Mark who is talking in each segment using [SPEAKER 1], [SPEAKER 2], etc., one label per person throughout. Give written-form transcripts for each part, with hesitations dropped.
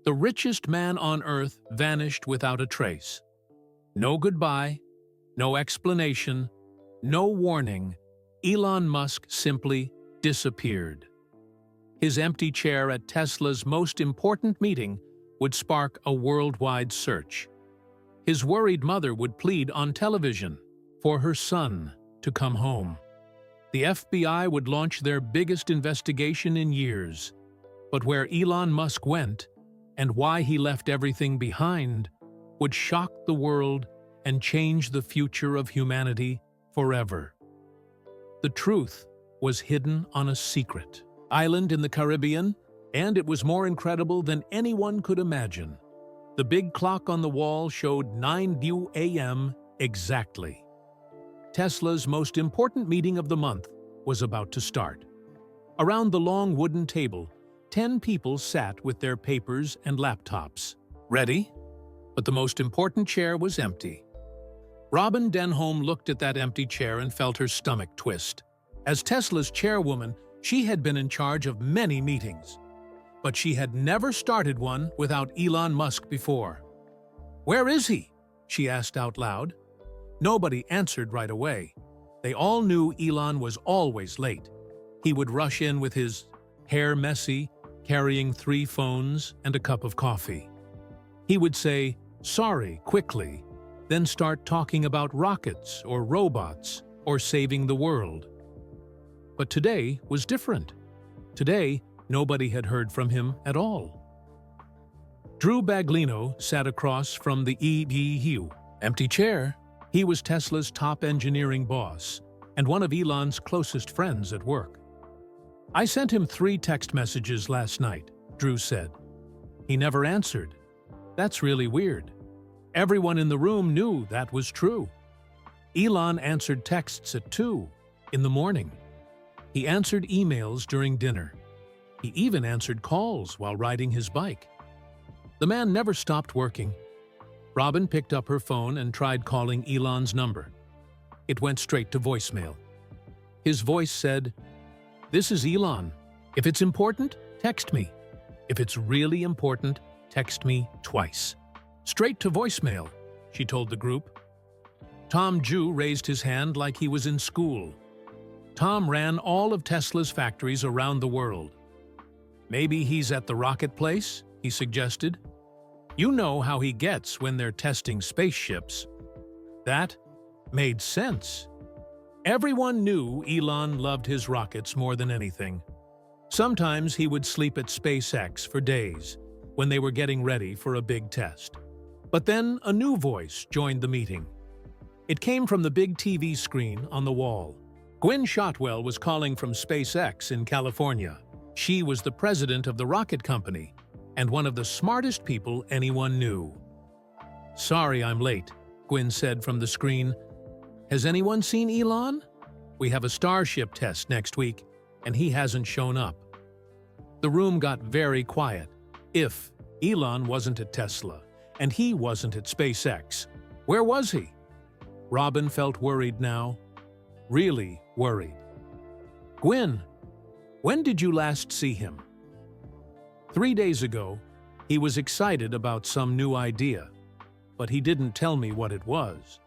[SPEAKER 1] The richest man on Earth vanished without a trace. No goodbye, no explanation, no warning. Elon Musk simply disappeared. His empty chair at Tesla's most important meeting would spark a worldwide search. His worried mother would plead on television for her son to come home. The FBI would launch their biggest investigation in years. But where Elon Musk went, and why he left everything behind, would shock the world and change the future of humanity forever. The truth was hidden on a secret island in the Caribbean, and it was more incredible than anyone could imagine. The big clock on the wall showed 9 a.m. exactly. Tesla's most important meeting of the month was about to start. Around the long wooden table, 10 people sat with their papers and laptops. Ready? But the most important chair was empty. Robin Denholm looked at that empty chair and felt her stomach twist. As Tesla's chairwoman, she had been in charge of many meetings. But she had never started one without Elon Musk before. "Where is he?" she asked out loud. Nobody answered right away. They all knew Elon was always late. He would rush in with his hair messy, carrying 3 phones and a cup of coffee. He would say, "Sorry," quickly, then start talking about rockets or robots or saving the world. But today was different. Today, nobody had heard from him at all. Drew Baglino sat across from the EV empty chair. He was Tesla's top engineering boss and one of Elon's closest friends at work. "I sent him 3 text messages last night," Drew said. "He never answered. That's really weird." Everyone in the room knew that was true. Elon answered texts at 2 in the morning. He answered emails during dinner. He even answered calls while riding his bike. The man never stopped working. Robin picked up her phone and tried calling Elon's number. It went straight to voicemail. His voice said, "This is Elon. If it's important, text me. If it's really important, text me twice." "Straight to voicemail," she told the group. Tom Jew raised his hand like he was in school. Tom ran all of Tesla's factories around the world. "Maybe he's at the rocket place," he suggested. "You know how he gets when they're testing spaceships." That made sense. Everyone knew Elon loved his rockets more than anything. Sometimes he would sleep at SpaceX for days when they were getting ready for a big test. But then a new voice joined the meeting. It came from the big TV screen on the wall. Gwynne Shotwell was calling from SpaceX in California. She was the president of the rocket company and one of the smartest people anyone knew. "Sorry I'm late," Gwynne said from the screen. "Has anyone seen Elon? We have a Starship test next week, and he hasn't shown up." The room got very quiet. If Elon wasn't at Tesla, and he wasn't at SpaceX, where was he? Robin felt worried now. Really worried. "Gwynne, when did you last see him?" 3 days ago. He was excited about some new idea, but he didn't tell me what it was.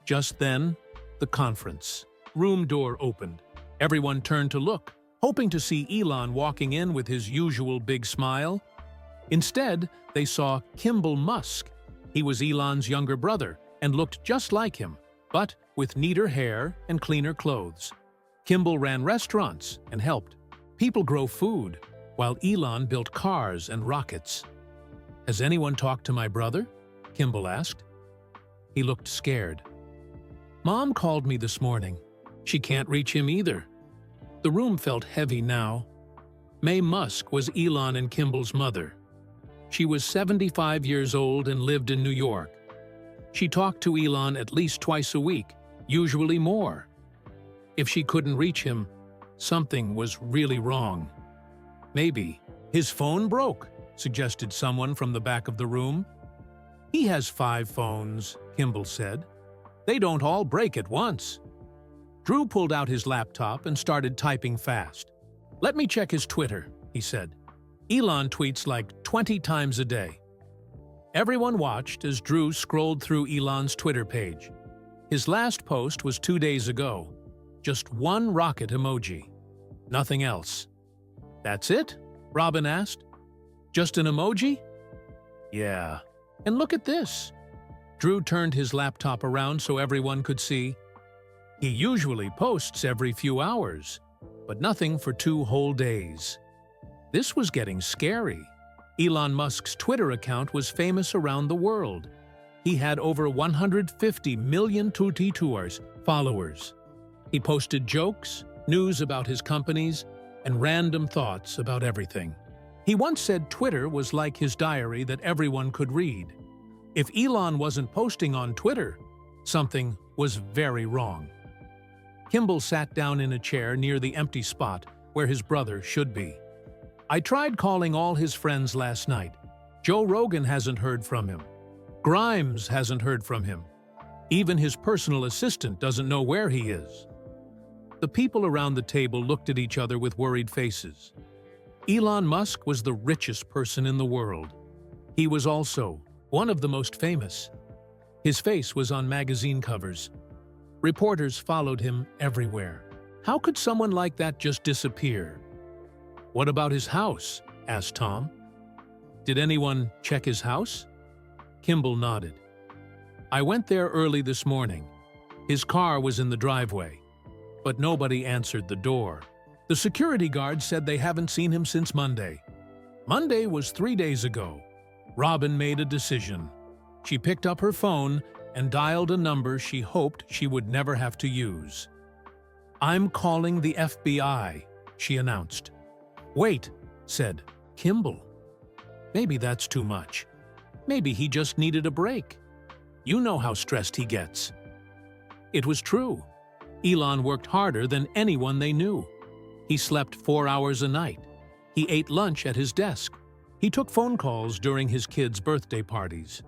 [SPEAKER 1] Just then, the conference room door opened. Everyone turned to look, hoping to see Elon walking in with his usual big smile. Instead, they saw Kimball Musk. He was Elon's younger brother and looked just like him, but with neater hair and cleaner clothes. Kimball ran restaurants and helped people grow food, while Elon built cars and rockets. "Has anyone talked to my brother?" Kimball asked. He looked scared. "Mom called me this morning. She can't reach him either." The room felt heavy now. Mae Musk was Elon and Kimball's mother. She was 75 years old and lived in New York. She talked to Elon at least twice a week, usually more. If she couldn't reach him, something was really wrong. "Maybe his phone broke," suggested someone from the back of the room. "He has 5 phones," Kimball said. "They don't all break at once." Drew pulled out his laptop and started typing fast. "Let me check his Twitter," he said. Elon tweets like 20 times a day. Everyone watched as Drew scrolled through Elon's Twitter page. His last post was 2 days ago. Just one rocket emoji. Nothing else. "That's it?" Robin asked. "Just an emoji?" "Yeah. And look at this." Drew turned his laptop around so everyone could see. He usually posts every few hours, but nothing for 2 whole days. This was getting scary. Elon Musk's Twitter account was famous around the world. He had over 150 million Twitter followers. He posted jokes, news about his companies, and random thoughts about everything. He once said Twitter was like his diary that everyone could read. If Elon wasn't posting on Twitter, something was very wrong. Kimball sat down in a chair near the empty spot where his brother should be. "I tried calling all his friends last night. Joe Rogan hasn't heard from him. Grimes hasn't heard from him. Even his personal assistant doesn't know where he is." The people around the table looked at each other with worried faces. Elon Musk was the richest person in the world. He was also one of the most famous. His face was on magazine covers. Reporters followed him everywhere. How could someone like that just disappear? "What about his house?" asked Tom. "Did anyone check his house?" Kimball nodded. "I went there early this morning. His car was in the driveway, but nobody answered the door. The security guard said they haven't seen him since Monday. Monday was 3 days ago." Robin made a decision. She picked up her phone and dialed a number she hoped she would never have to use. "I'm calling the FBI," she announced. "Wait," said Kimball. "Maybe that's too much. Maybe he just needed a break. You know how stressed he gets." It was true. Elon worked harder than anyone they knew. He slept 4 hours a night. He ate lunch at his desk. He took phone calls during his kids' birthday parties.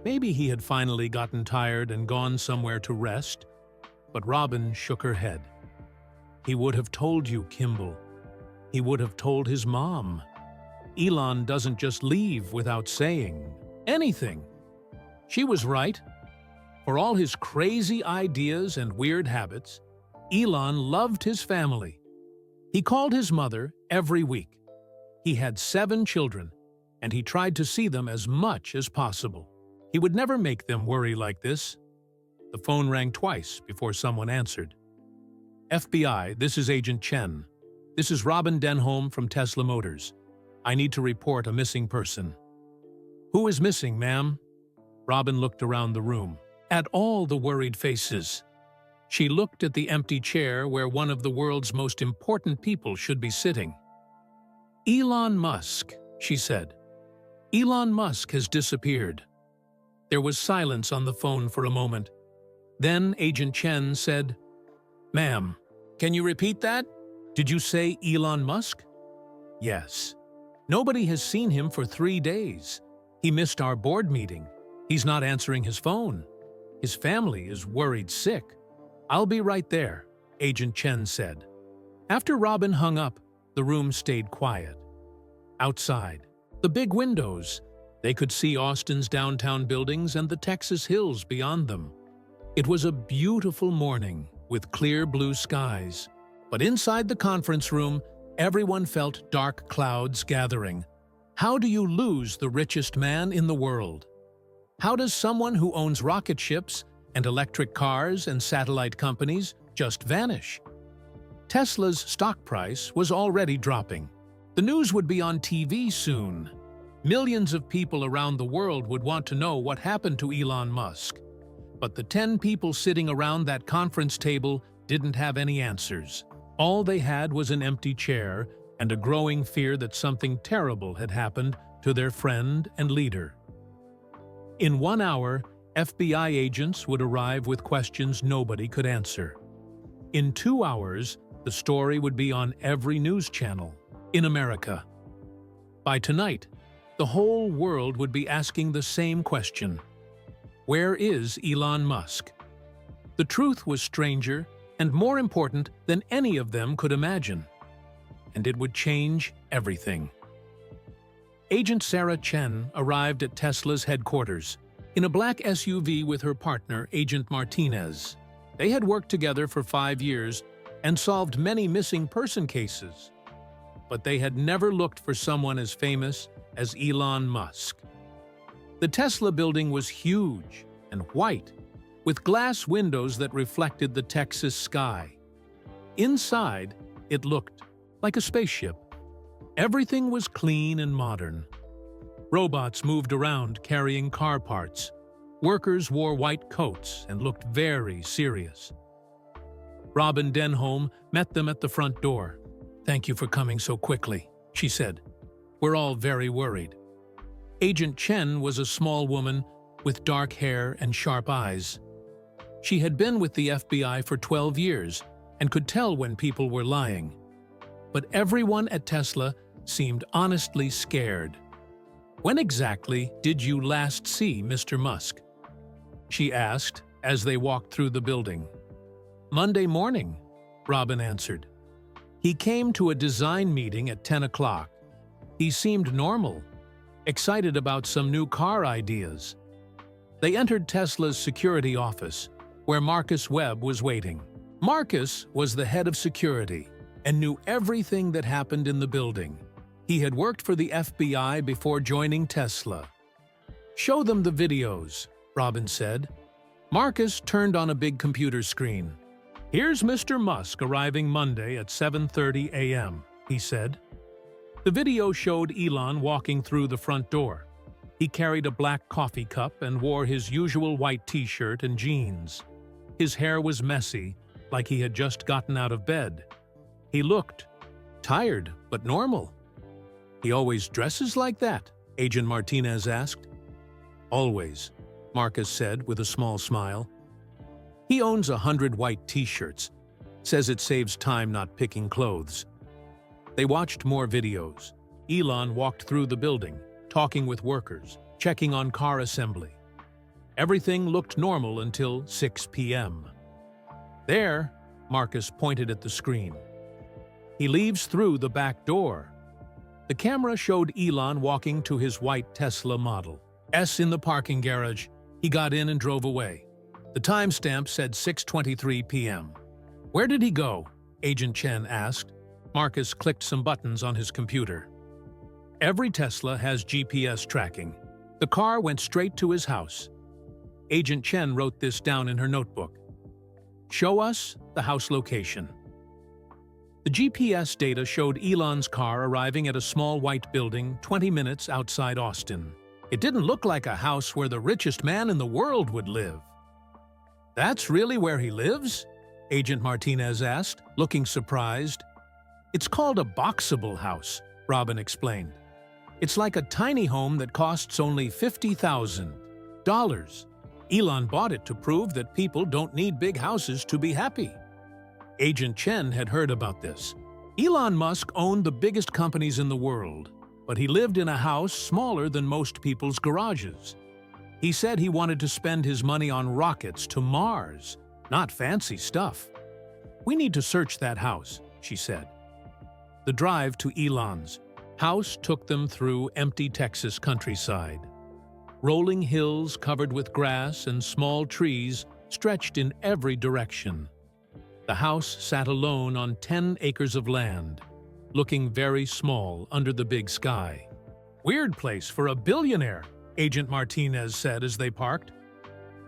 [SPEAKER 1] Maybe he had finally gotten tired and gone somewhere to rest, but Robin shook her head. "He would have told you, Kimball. He would have told his mom. Elon doesn't just leave without saying anything." She was right. For all his crazy ideas and weird habits, Elon loved his family. He called his mother every week. He had 7 children, and he tried to see them as much as possible. He would never make them worry like this. The phone rang twice before someone answered. "FBI, this is Agent Chen. This is Robin Denholm from Tesla Motors. I need to report a missing person." "Who is missing, ma'am?" Robin looked around the room, at all the worried faces. She looked at the empty chair where one of the world's most important people should be sitting. "Elon Musk," she said. "Elon Musk has disappeared." There was silence on the phone for a moment. Then Agent Chen said, "Ma'am, can you repeat that? Did you say Elon Musk?" "Yes. Nobody has seen him for 3 days. He missed our board meeting. He's not answering his phone. His family is worried sick." "I'll be right there," Agent Chen said. After Robin hung up, the room stayed quiet. Outside, the big windows, they could see Austin's downtown buildings and the Texas hills beyond them. It was a beautiful morning with clear blue skies. But inside the conference room, everyone felt dark clouds gathering. How do you lose the richest man in the world? How does someone who owns rocket ships and electric cars and satellite companies just vanish? Tesla's stock price was already dropping. The news would be on TV soon. Millions of people around the world would want to know what happened to Elon Musk. But the 10 people sitting around that conference table didn't have any answers. All they had was an empty chair and a growing fear that something terrible had happened to their friend and leader. In 1 hour, FBI agents would arrive with questions nobody could answer. In 2 hours, the story would be on every news channel in America. By tonight, the whole world would be asking the same question. Where is Elon Musk? The truth was stranger and more important than any of them could imagine. And it would change everything. Agent Sarah Chen arrived at Tesla's headquarters in a black SUV with her partner, Agent Martinez. They had worked together for 5 years and solved many missing person cases. But they had never looked for someone as famous as Elon Musk. The Tesla building was huge and white, with glass windows that reflected the Texas sky. Inside, it looked like a spaceship. Everything was clean and modern. Robots moved around carrying car parts. Workers wore white coats and looked very serious. Robin Denholm met them at the front door. "Thank you for coming so quickly," she said. "We're all very worried." Agent Chen was a small woman with dark hair and sharp eyes. She had been with the FBI for 12 years and could tell when people were lying. But everyone at Tesla seemed honestly scared. "When exactly did you last see Mr. Musk?" she asked as they walked through the building. "Monday morning," Robin answered. "He came to a design meeting at 10 o'clock. He seemed normal, excited about some new car ideas." They entered Tesla's security office, where Marcus Webb was waiting. Marcus was the head of security and knew everything that happened in the building. He had worked for the FBI before joining Tesla. "Show them the videos," Robin said. Marcus turned on a big computer screen. "Here's Mr. Musk arriving Monday at 7:30 a.m., he said. The video showed Elon walking through the front door. He carried a black coffee cup and wore his usual white t-shirt and jeans. His hair was messy, like he had just gotten out of bed. He looked tired, but normal. "He always dresses like that?" Agent Martinez asked. "Always," Marcus said with a small smile. "He owns 100 white t-shirts. Says it saves time not picking clothes." They watched more videos. Elon walked through the building, talking with workers, checking on car assembly. Everything looked normal until 6 p.m. "There," Marcus pointed at the screen. "He leaves through the back door." The camera showed Elon walking to his white Tesla Model S in the parking garage. He got in and drove away. The timestamp said 6:23 p.m. "Where did he go?" Agent Chen asked. Marcus clicked some buttons on his computer. "Every Tesla has GPS tracking. The car went straight to his house." Agent Chen wrote this down in her notebook. "Show us the house location." The GPS data showed Elon's car arriving at a small white building 20 minutes outside Austin. It didn't look like a house where the richest man in the world would live. "That's really where he lives?" Agent Martinez asked, looking surprised. "It's called a boxable house," Robin explained. "It's like a tiny home that costs only $50,000. Elon bought it to prove that people don't need big houses to be happy." Agent Chen had heard about this. Elon Musk owned the biggest companies in the world, but he lived in a house smaller than most people's garages. He said he wanted to spend his money on rockets to Mars, not fancy stuff. "We need to search that house," she said. The drive to Elon's house took them through empty Texas countryside. Rolling hills covered with grass and small trees stretched in every direction. The house sat alone on 10 acres of land, looking very small under the big sky. "Weird place for a billionaire," Agent Martinez said as they parked.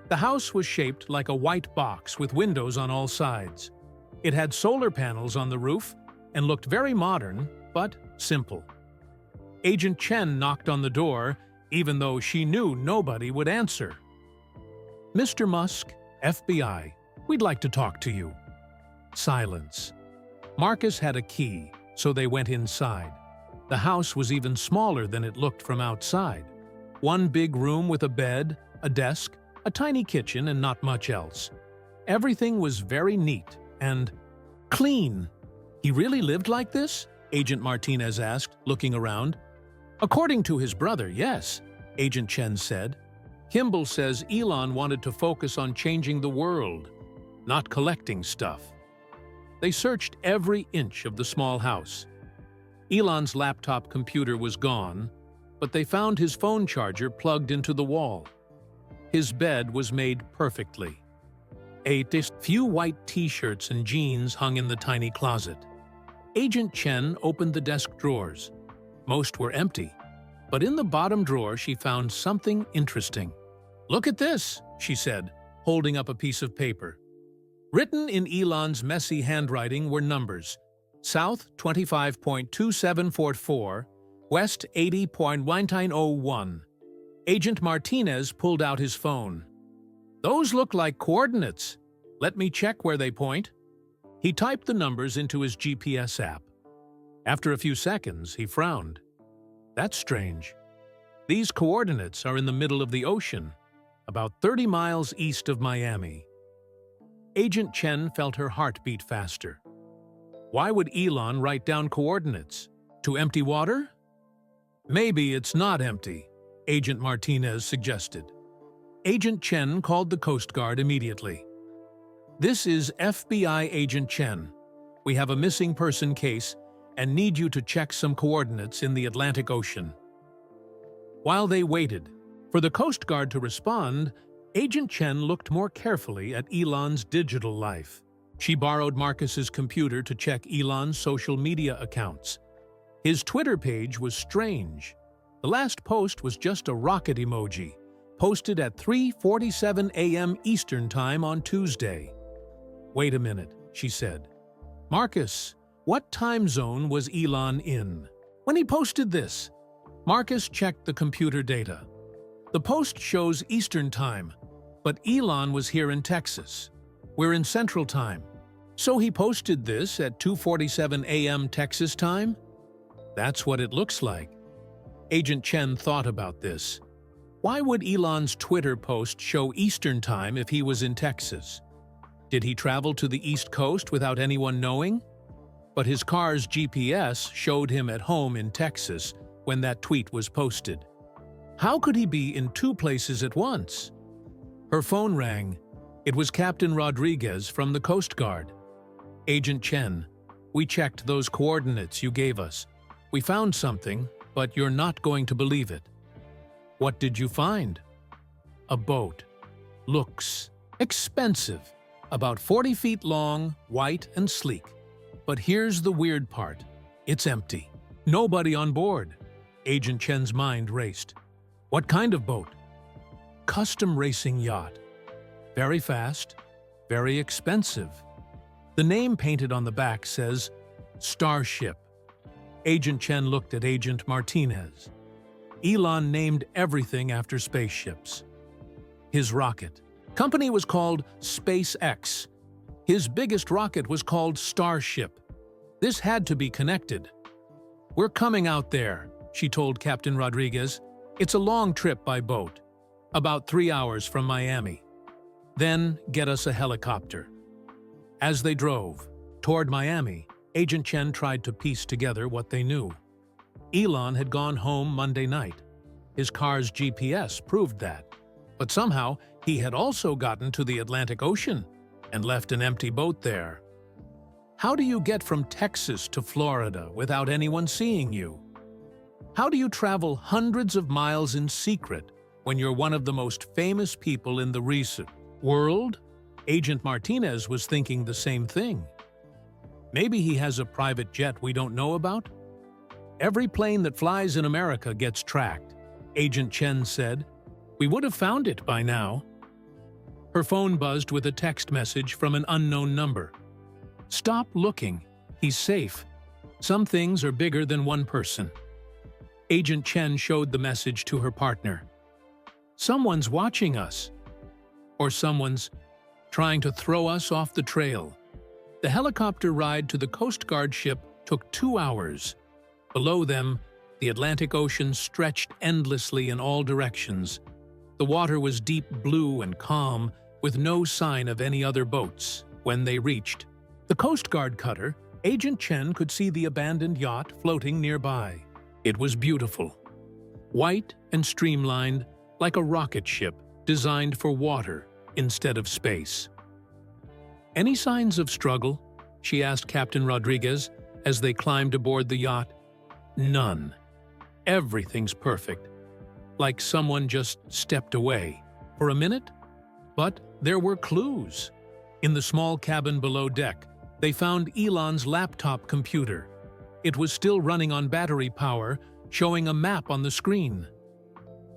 [SPEAKER 1] The house was shaped like a white box with windows on all sides. It had solar panels on the roof and looked very modern, but simple. Agent Chen knocked on the door, even though she knew nobody would answer. "Mr. Musk, FBI, we'd like to talk to you." Silence. Marcus had a key, so they went inside. The house was even smaller than it looked from outside. One big room with a bed, a desk, a tiny kitchen, and not much else. Everything was very neat and clean. "He really lived like this?" Agent Martinez asked, looking around. "According to his brother, yes," Agent Chen said. "Kimball says Elon wanted to focus on changing the world, not collecting stuff." They searched every inch of the small house. Elon's laptop computer was gone. but they found his phone charger plugged into the wall. His bed was made perfectly. A few white t-shirts and jeans hung in the tiny closet. Agent Chen opened the desk drawers. Most were empty, but in the bottom drawer she found something interesting. "Look at this," she said, holding up a piece of paper. Written in Elon's messy handwriting were numbers: South 25.2744, West 80.1901. Agent Martinez pulled out his phone. "Those look like coordinates. Let me check where they point." He typed the numbers into his GPS app. After a few seconds, he frowned. "That's strange. These coordinates are in the middle of the ocean, about 30 miles east of Miami." Agent Chen felt her heart beat faster. Why would Elon write down coordinates? To empty water? "Maybe it's not empty," Agent Martinez suggested. Agent Chen called the Coast Guard immediately. "This is FBI Agent Chen. We have a missing person case and need you to check some coordinates in the Atlantic Ocean." While they waited for the Coast Guard to respond, Agent Chen looked more carefully at Elon's digital life. She borrowed Marcus's computer to check Elon's social media accounts. His Twitter page was strange. The last post was just a rocket emoji, posted at 3:47 a.m. Eastern Time on Tuesday. "Wait a minute," she said. "Marcus, what time zone was Elon in when he posted this?" Marcus checked the computer data. The post shows Eastern Time, but Elon was here in Texas. We're in Central Time. So he posted this at 2:47 a.m. Texas time? That's what it looks like. Agent Chen thought about this. Why would Elon's Twitter post show Eastern Time if he was in Texas? Did he travel to the East Coast without anyone knowing? But his car's GPS showed him at home in Texas when that tweet was posted. How could he be in two places at once? Her phone rang. It was Captain Rodriguez from the Coast Guard. "Agent Chen, we checked those coordinates you gave us. We found something, but you're not going to believe it." "What did you find?" "A boat. Looks expensive. About 40 feet long, white and sleek. But here's the weird part. It's empty. Nobody on board." Agent Chen's mind raced. "What kind of boat?" "Custom racing yacht. Very fast, very expensive. The name painted on the back says Starship." Agent Chen looked at Agent Martinez. Elon named everything after spaceships. His rocket company was called SpaceX. His biggest rocket was called Starship. This had to be connected. "We're coming out there," she told Captain Rodriguez. "It's a long trip by boat, about 3 hours from Miami. Then get us a helicopter." As they drove toward Miami, Agent Chen tried to piece together what they knew. Elon had gone home Monday night. His car's GPS proved that. But somehow, he had also gotten to the Atlantic Ocean and left an empty boat there. How do you get from Texas to Florida without anyone seeing you? How do you travel hundreds of miles in secret when you're one of the most famous people in the recent world? Agent Martinez was thinking the same thing. Maybe he has a private jet we don't know about? "Every plane that flies in America gets tracked," Agent Chen said. "We would have found it by now." Her phone buzzed with a text message from an unknown number. "Stop looking. He's safe. Some things are bigger than one person." Agent Chen showed the message to her partner. "Someone's watching us. Or someone's trying to throw us off the trail." The helicopter ride to the Coast Guard ship took 2 hours. Below them, the Atlantic Ocean stretched endlessly in all directions. The water was deep blue and calm, with no sign of any other boats. When they reached the Coast Guard cutter, Agent Chen could see the abandoned yacht floating nearby. It was beautiful. White and streamlined, like a rocket ship designed for water instead of space. "Any signs of struggle?" she asked Captain Rodriguez as they climbed aboard the yacht. "None. Everything's perfect, like someone just stepped away for a minute. But there were clues. In the small cabin below deck, they found Elon's laptop computer. It was still running on battery power, showing a map on the screen.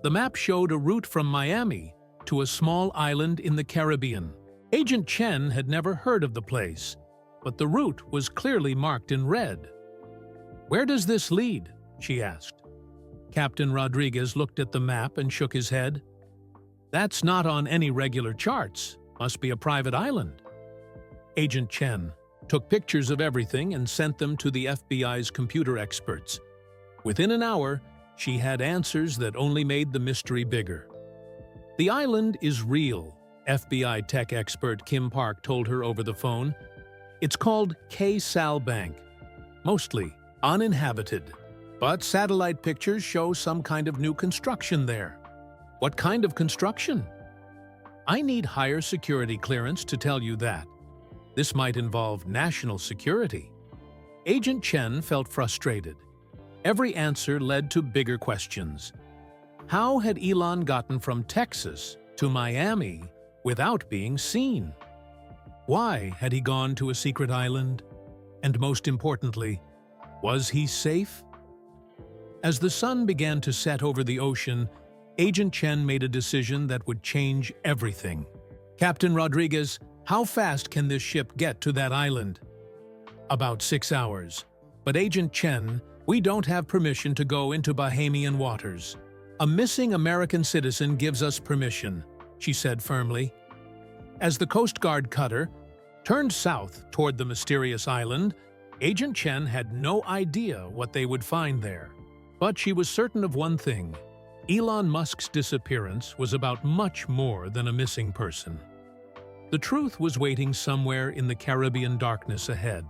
[SPEAKER 1] The map showed a route from Miami to a small island in the Caribbean. Agent Chen had never heard of the place, but the route was clearly marked in red. "Where does this lead?" she asked. Captain Rodriguez looked at the map and shook his head. "That's not on any regular charts. Must be a private island." Agent Chen took pictures of everything and sent them to the FBI's computer experts. Within an hour, she had answers that only made the mystery bigger. "The island is real," FBI tech expert Kim Park told her over the phone. "It's called K-Sal Bank, mostly uninhabited. But satellite pictures show some kind of new construction there." "What kind of construction?" "I need higher security clearance to tell you that. This might involve national security." Agent Chen felt frustrated. Every answer led to bigger questions. How had Elon gotten from Texas to Miami without being seen? Why had he gone to a secret island? And most importantly, was he safe? As the sun began to set over the ocean, Agent Chen made a decision that would change everything. "Captain Rodriguez, how fast can this ship get to that island?" "About 6 hours. But Agent Chen, we don't have permission to go into Bahamian waters. A missing American citizen gives us permission," she said firmly. As the Coast Guard cutter turned south toward the mysterious island, Agent Chen had no idea what they would find there. But she was certain of one thing: Elon Musk's disappearance was about much more than a missing person. The truth was waiting somewhere in the Caribbean darkness ahead.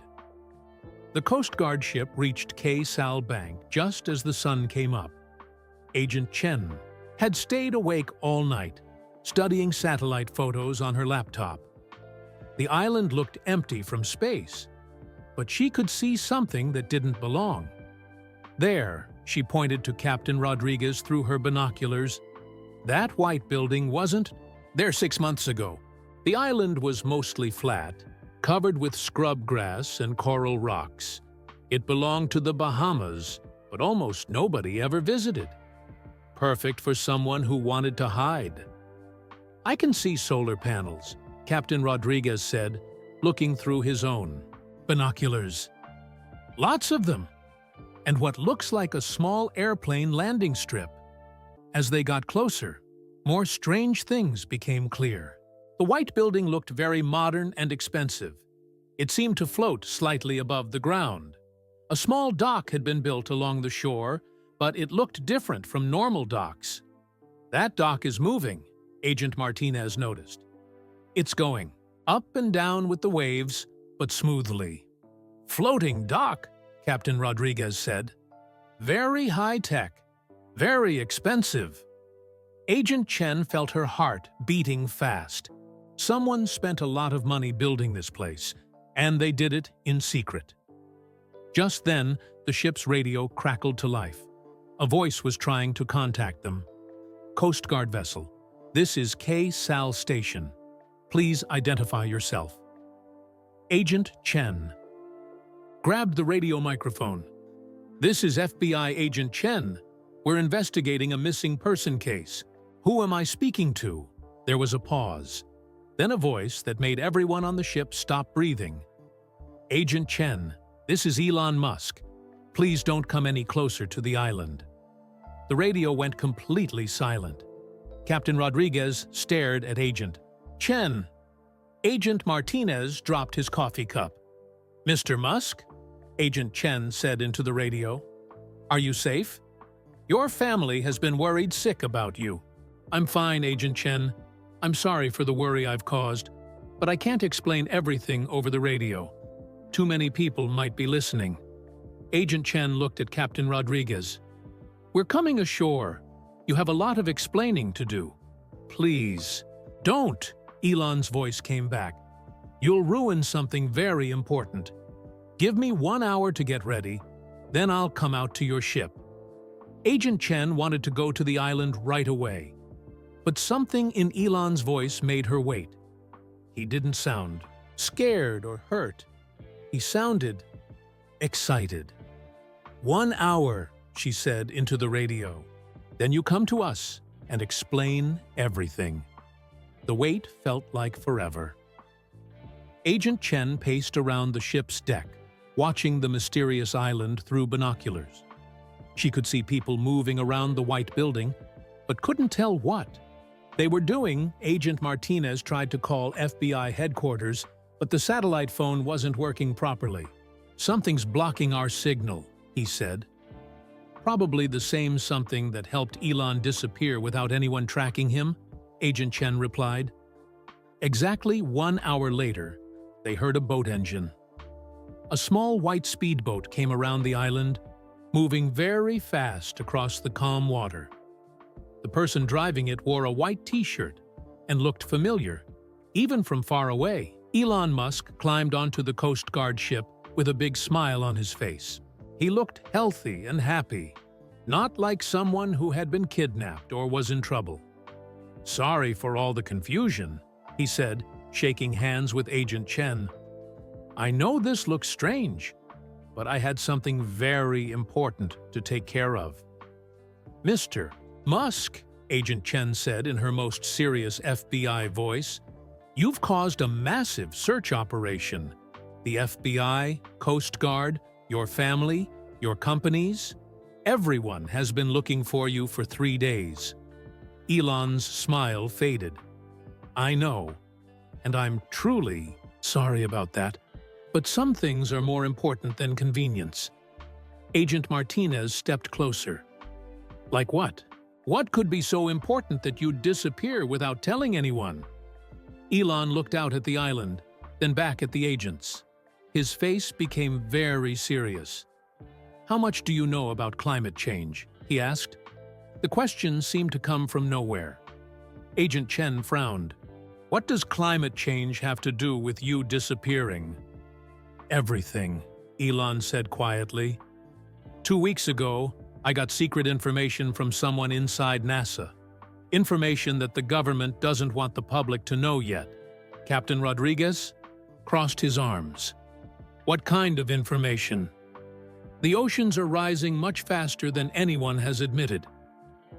[SPEAKER 1] The Coast Guard ship reached K-Sal Bank just as the sun came up. Agent Chen had stayed awake all night, studying satellite photos on her laptop. The island looked empty from space, but she could see something that didn't belong. "There," she pointed to Captain Rodriguez through her binoculars. "That white building wasn't there 6 months ago. The island was mostly flat, covered with scrub grass and coral rocks. It belonged to the Bahamas, but almost nobody ever visited. Perfect for someone who wanted to hide." "I can see solar panels," Captain Rodriguez said, looking through his own binoculars. "Lots of them. And what looks like a small airplane landing strip." As they got closer, more strange things became clear. The white building looked very modern and expensive. It seemed to float slightly above the ground. A small dock had been built along the shore, but it looked different from normal docks. "That dock is moving," Agent Martinez noticed. "It's going up and down with the waves, but smoothly." "Floating dock," Captain Rodriguez said. "Very high-tech, very expensive." Agent Chen felt her heart beating fast. Someone spent a lot of money building this place, and they did it in secret. Just then, the ship's radio crackled to life. A voice was trying to contact them. "Coast Guard vessel, this is K-Sal Station. Please identify yourself." Agent Chen grabbed the radio microphone. "This is FBI Agent Chen. We're investigating a missing person case. Who am I speaking to?" There was a pause. Then a voice that made everyone on the ship stop breathing. "Agent Chen, this is Elon Musk. Please don't come any closer to the island." The radio went completely silent. Captain Rodriguez stared at Agent Chen. Agent Martinez dropped his coffee cup. "Mr. Musk?" Agent Chen said into the radio. "Are you safe? Your family has been worried sick about you." "I'm fine, Agent Chen. I'm sorry for the worry I've caused, but I can't explain everything over the radio. Too many people might be listening." Agent Chen looked at Captain Rodriguez. "We're coming ashore. You have a lot of explaining to do." "Please, don't," Elon's voice came back. "You'll ruin something very important. Give me 1 hour to get ready, then I'll come out to your ship." Agent Chen wanted to go to the island right away, but something in Elon's voice made her wait. He didn't sound scared or hurt. He sounded excited. 1 hour, she said into the radio. Then you come to us and explain everything. The wait felt like forever. Agent Chen paced around the ship's deck, watching the mysterious island through binoculars. She could see people moving around the white building, but couldn't tell what they were doing. Agent Martinez tried to call FBI headquarters, but the satellite phone wasn't working properly. "Something's blocking our signal," he said. "Probably the same something that helped Elon disappear without anyone tracking him," Agent Chen replied. Exactly 1 hour later, they heard a boat engine. A small white speedboat came around the island, moving very fast across the calm water. The person driving it wore a white t-shirt and looked familiar, even from far away. Elon Musk climbed onto the Coast Guard ship with a big smile on his face. He looked healthy and happy, not like someone who had been kidnapped or was in trouble. "Sorry for all the confusion," he said, shaking hands with Agent Chen. "I know this looks strange, but I had something very important to take care of." "Mr. Musk," Agent Chen said in her most serious FBI voice, "you've caused a massive search operation. The FBI, Coast Guard, your family, your companies, everyone has been looking for you for 3 days." Elon's smile faded. "I know, and I'm truly sorry about that, but some things are more important than convenience." Agent Martinez stepped closer. "Like what? What could be so important that you'd disappear without telling anyone?" Elon looked out at the island, then back at the agents. His face became very serious. "How much do you know about climate change?" he asked. The question seemed to come from nowhere. Agent Chen frowned. "What does climate change have to do with you disappearing?" "Everything," Elon said quietly. 2 weeks ago, I got secret information from someone inside NASA. Information that the government doesn't want the public to know yet." Captain Rodriguez crossed his arms. "What kind of information?" "The oceans are rising much faster than anyone has admitted.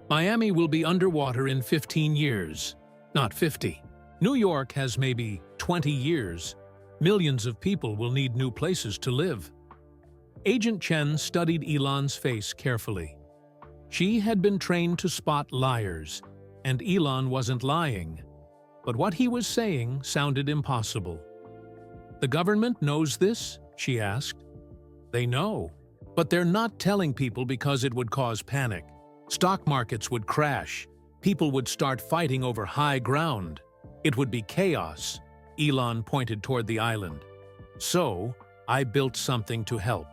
[SPEAKER 1] Miami will be underwater in 15 years, not 50. New York has maybe 20 years. Millions of people will need new places to live." Agent Chen studied Elon's face carefully. She had been trained to spot liars, and Elon wasn't lying. But what he was saying sounded impossible. "The government knows this?" she asked. "They know, but they're not telling people because it would cause panic. Stock markets would crash. People would start fighting over high ground. It would be chaos." Elon pointed toward the island. "So, I built something to help.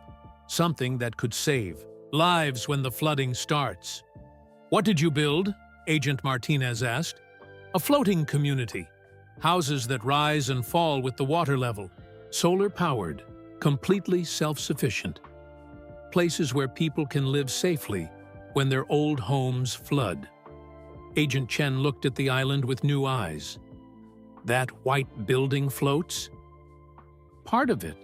[SPEAKER 1] Something that could save lives when the flooding starts." "What did you build?" Agent Martinez asked. "A floating community. Houses that rise and fall with the water level. Solar-powered, completely self-sufficient. Places where people can live safely when their old homes flood." Agent Chen looked at the island with new eyes. "That white building floats?" "Part of it.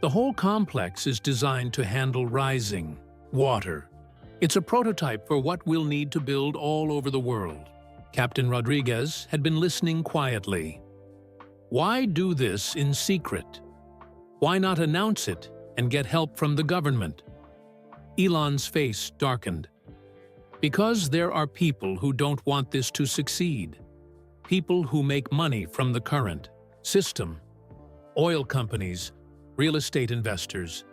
[SPEAKER 1] The whole complex is designed to handle rising water. It's a prototype for what we'll need to build all over the world." Captain Rodriguez had been listening quietly. "Why do this in secret? Why not announce it and get help from the government?" Elon's face darkened. "Because there are people who don't want this to succeed. People who make money from the current system. Oil companies, real estate investors,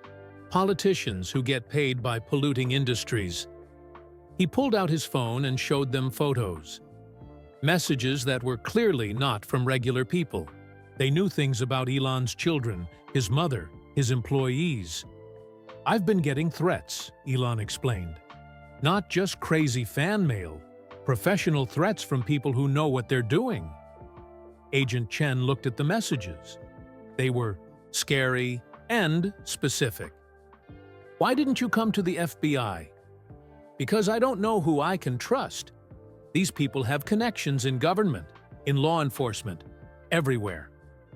[SPEAKER 1] politicians who get paid by polluting industries." He pulled out his phone and showed them photos. Messages that were clearly not from regular people. They knew things about Elon's children, his mother, his employees. "I've been getting threats," Elon explained. "Not just crazy fan mail, professional threats from people who know what they're doing." Agent Chen looked at the messages. They were scary and specific. "Why didn't you come to the FBI?" Because I don't know who I can trust. These people have connections in government, in law enforcement, everywhere.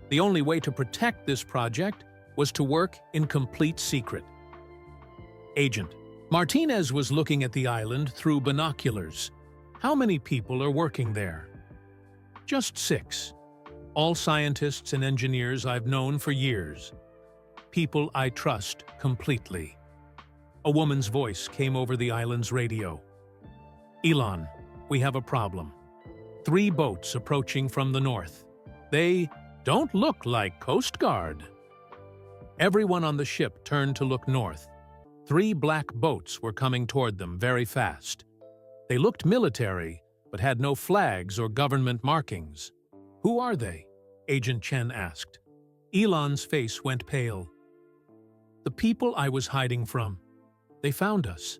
[SPEAKER 1] The only way to protect this project was to work in complete secret. Agent Martinez was looking at the island through binoculars. How many people are working there? Just 6. All scientists and engineers I've known for years. People I trust completely. A woman's voice came over the island's radio. Elon, we have a problem. 3 boats approaching from the north. They don't look like Coast Guard. Everyone on the ship turned to look north. 3 black boats were coming toward them very fast. They looked military, but had no flags or government markings. Who are they? Agent Chen asked. Elon's face went pale. The people I was hiding from. They found us.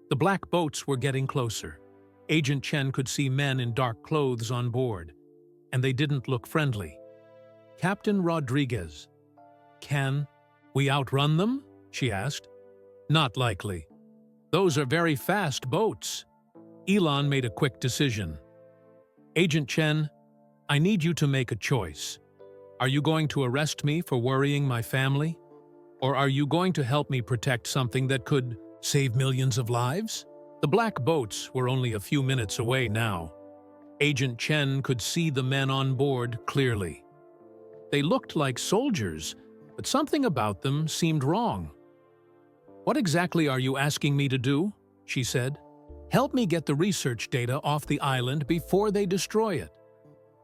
[SPEAKER 1] The black boats were getting closer. Agent Chen could see men in dark clothes on board, and they didn't look friendly. Captain Rodriguez. Can we outrun them? She asked. Not likely. Those are very fast boats. Elon made a quick decision. Agent Chen, I need you to make a choice. Are you going to arrest me for worrying my family? Or are you going to help me protect something that could save millions of lives? The black boats were only a few minutes away now. Agent Chen could see the men on board clearly. They looked like soldiers, but something about them seemed wrong. What exactly are you asking me to do? She said. Help me get the research data off the island before they destroy it.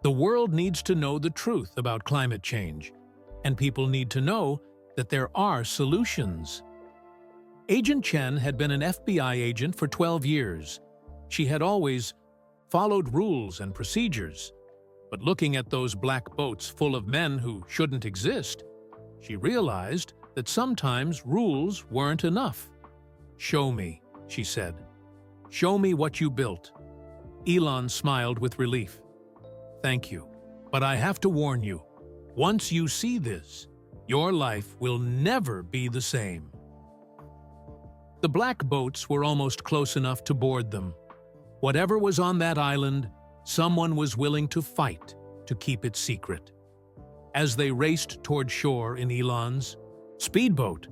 [SPEAKER 1] The world needs to know the truth about climate change, and people need to know that there are solutions. Agent Chen had been an FBI agent for 12 years. She had always followed rules and procedures. But looking at those black boats full of men who shouldn't exist, she realized that sometimes rules weren't enough. Show me, she said. Show me what you built. Elon smiled with relief. Thank you, but I have to warn you, once you see this, your life will never be the same. The black boats were almost close enough to board them. Whatever was on that island, someone was willing to fight to keep it secret. As they raced toward shore in Elon's speedboat,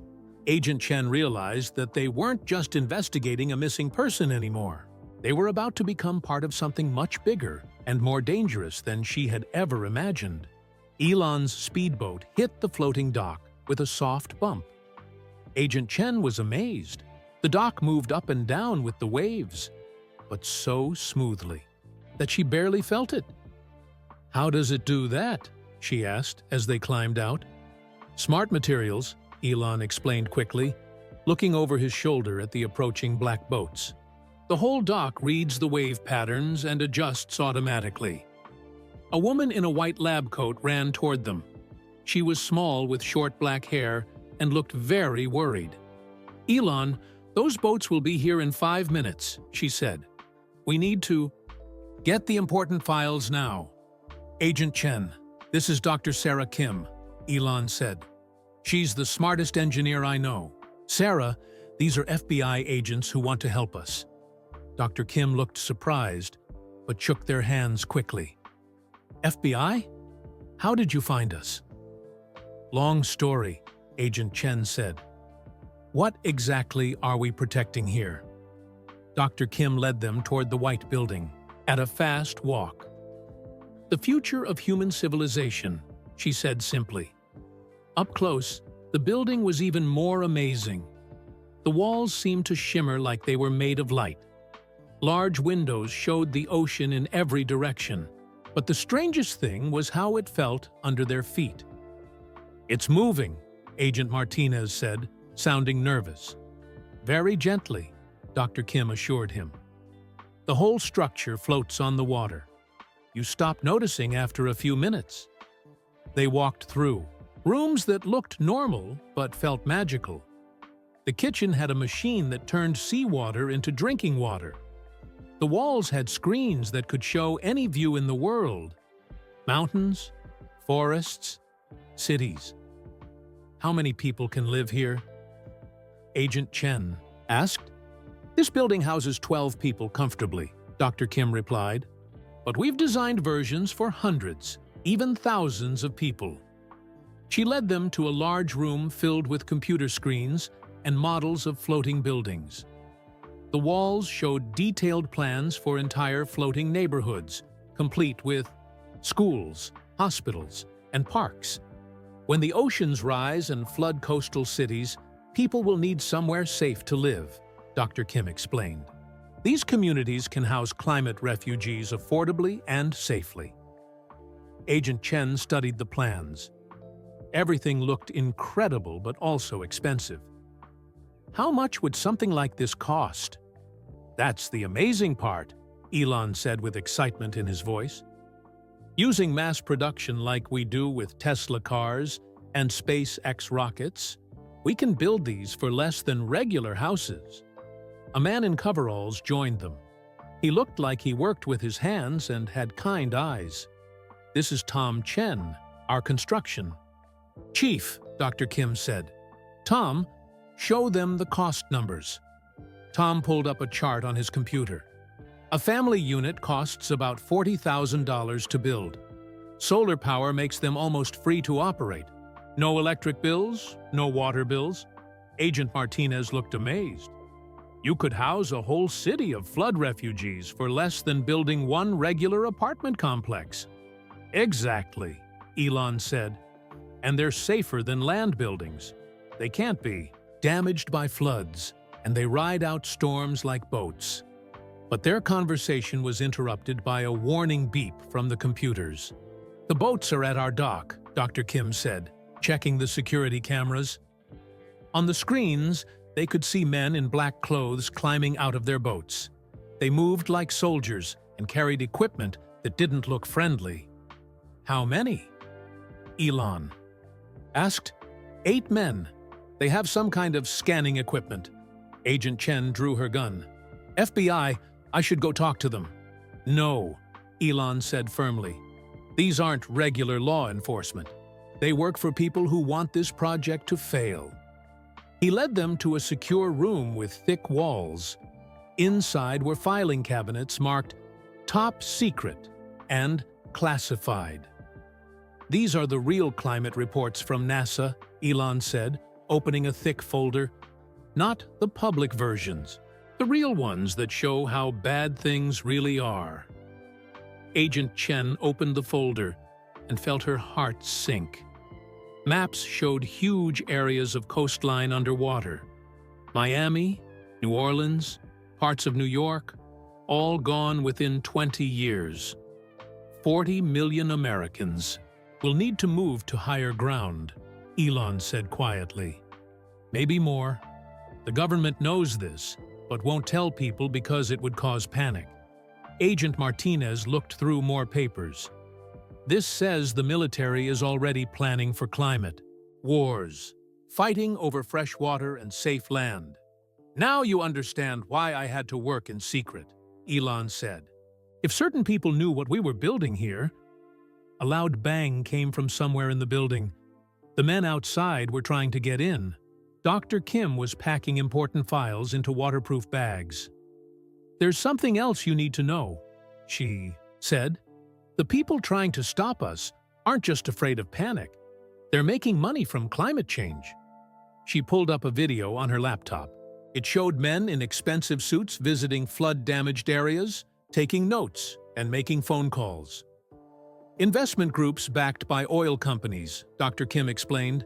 [SPEAKER 1] Agent Chen realized that they weren't just investigating a missing person anymore. They were about to become part of something much bigger and more dangerous than she had ever imagined. Elon's speedboat hit the floating dock with a soft bump. Agent Chen was amazed. The dock moved up and down with the waves, but so smoothly that she barely felt it. How does it do that? She asked as they climbed out. Smart materials, Elon explained quickly, looking over his shoulder at the approaching black boats. The whole dock reads the wave patterns and adjusts automatically. A woman in a white lab coat ran toward them. She was small with short black hair and looked very worried. Elon, those boats will be here in 5 minutes, she said. We need to get the important files now. Agent Chen, this is Dr. Sarah Kim, Elon said. She's the smartest engineer I know. Sarah, these are FBI agents who want to help us. Dr. Kim looked surprised, but shook their hands quickly. FBI? How did you find us? Long story, Agent Chen said. What exactly are we protecting here? Dr. Kim led them toward the white building, at a fast walk. The future of human civilization, she said simply. Up close, the building was even more amazing. The walls seemed to shimmer like they were made of light. Large windows showed the ocean in every direction, but the strangest thing was how it felt under their feet. It's moving, Agent Martinez said, sounding nervous. Very gently, Dr. Kim assured him. The whole structure floats on the water. You stop noticing after a few minutes. They walked through rooms that looked normal but felt magical. The kitchen had a machine that turned seawater into drinking water. The walls had screens that could show any view in the world. Mountains, forests, cities. How many people can live here? Agent Chen asked. This building houses 12 people comfortably, Dr. Kim replied. But we've designed versions for hundreds, even thousands of people. She led them to a large room filled with computer screens and models of floating buildings. The walls showed detailed plans for entire floating neighborhoods, complete with schools, hospitals, and parks. When the oceans rise and flood coastal cities, people will need somewhere safe to live, Dr. Kim explained. These communities can house climate refugees affordably and safely. Agent Chen studied the plans. Everything looked incredible but also expensive. How much would something like this cost? That's the amazing part, Elon said with excitement in his voice. Using mass production like we do with Tesla cars and SpaceX rockets, we can build these for less than regular houses. A man in coveralls joined them. He looked like he worked with his hands and had kind eyes. This is Tom Chen, our construction chief, Dr. Kim said. Tom, show them the cost numbers. Tom pulled up a chart on his computer. A family unit costs about $40,000 to build. Solar power makes them almost free to operate. No electric bills, no water bills. Agent Martinez looked amazed. You could house a whole city of flood refugees for less than building one regular apartment complex. Exactly, Elon said. And they're safer than land buildings. They can't be damaged by floods, and they ride out storms like boats. But their conversation was interrupted by a warning beep from the computers. The boats are at our dock, Dr. Kim said, checking the security cameras. On the screens, they could see men in black clothes climbing out of their boats. They moved like soldiers and carried equipment that didn't look friendly. How many? Elon asked. 8 men. They have some kind of scanning equipment. Agent Chen drew her gun. FBI, I should go talk to them. No, Elon said firmly. These aren't regular law enforcement. They work for people who want this project to fail. He led them to a secure room with thick walls. Inside were filing cabinets marked Top Secret and Classified. These are the real climate reports from NASA, Elon said, opening a thick folder. Not the public versions, the real ones that show how bad things really are. Agent Chen opened the folder and felt her heart sink. Maps showed huge areas of coastline underwater. Miami, New Orleans, parts of New York, all gone within 20 years. 40 million Americans will need to move to higher ground, Elon said quietly. Maybe more. The government knows this, but won't tell people because it would cause panic. Agent Martinez looked through more papers. This says the military is already planning for climate, wars, fighting over fresh water and safe land. Now you understand why I had to work in secret, Elon said. If certain people knew what we were building here. A loud bang came from somewhere in the building. The men outside were trying to get in. Dr. Kim was packing important files into waterproof bags. There's something else you need to know, she said. The people trying to stop us aren't just afraid of panic. They're making money from climate change. She pulled up a video on her laptop. It showed men in expensive suits visiting flood-damaged areas, taking notes, and making phone calls. Investment groups backed by oil companies, Dr. Kim explained.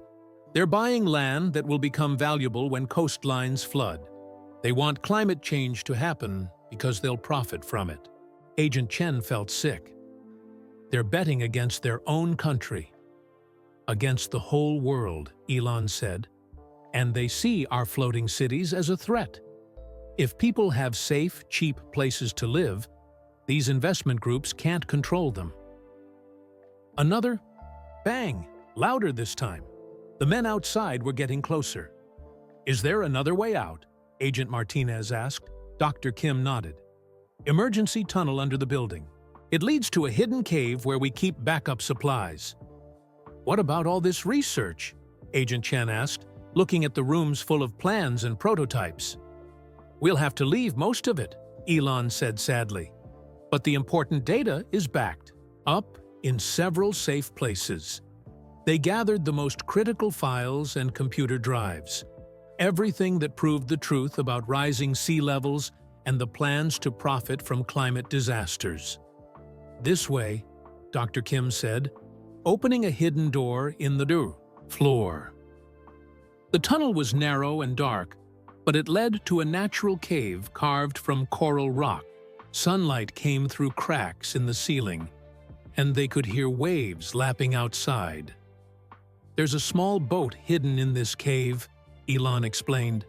[SPEAKER 1] They're buying land that will become valuable when coastlines flood. They want climate change to happen because they'll profit from it. Agent Chen felt sick. They're betting against their own country. Against the whole world, Elon said. And they see our floating cities as a threat. If people have safe, cheap places to live, these investment groups can't control them. Another bang, louder this time. The men outside were getting closer. Is there another way out? Agent Martinez asked. Dr. Kim nodded. Emergency tunnel under the building. It leads to a hidden cave where we keep backup supplies. What about all this research? Agent Chen asked, looking at the rooms full of plans and prototypes. We'll have to leave most of it, Elon said sadly. But the important data is backed up in several safe places. They gathered the most critical files and computer drives, everything that proved the truth about rising sea levels and the plans to profit from climate disasters. This way, Dr. Kim said, opening a hidden door in the floor. The tunnel was narrow and dark, but it led to a natural cave carved from coral rock. Sunlight came through cracks in the ceiling, and they could hear waves lapping outside. There's a small boat hidden in this cave, Elon explained.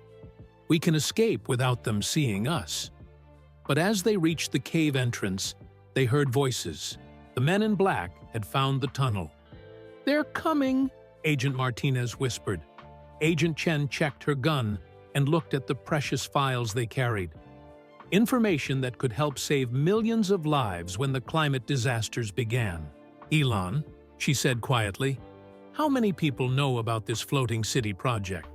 [SPEAKER 1] We can escape without them seeing us. But as they reached the cave entrance, they heard voices. The men in black had found the tunnel. They're coming, Agent Martinez whispered. Agent Chen checked her gun and looked at the precious files they carried. Information that could help save millions of lives when the climate disasters began. Elon, she said quietly, how many people know about this floating city project?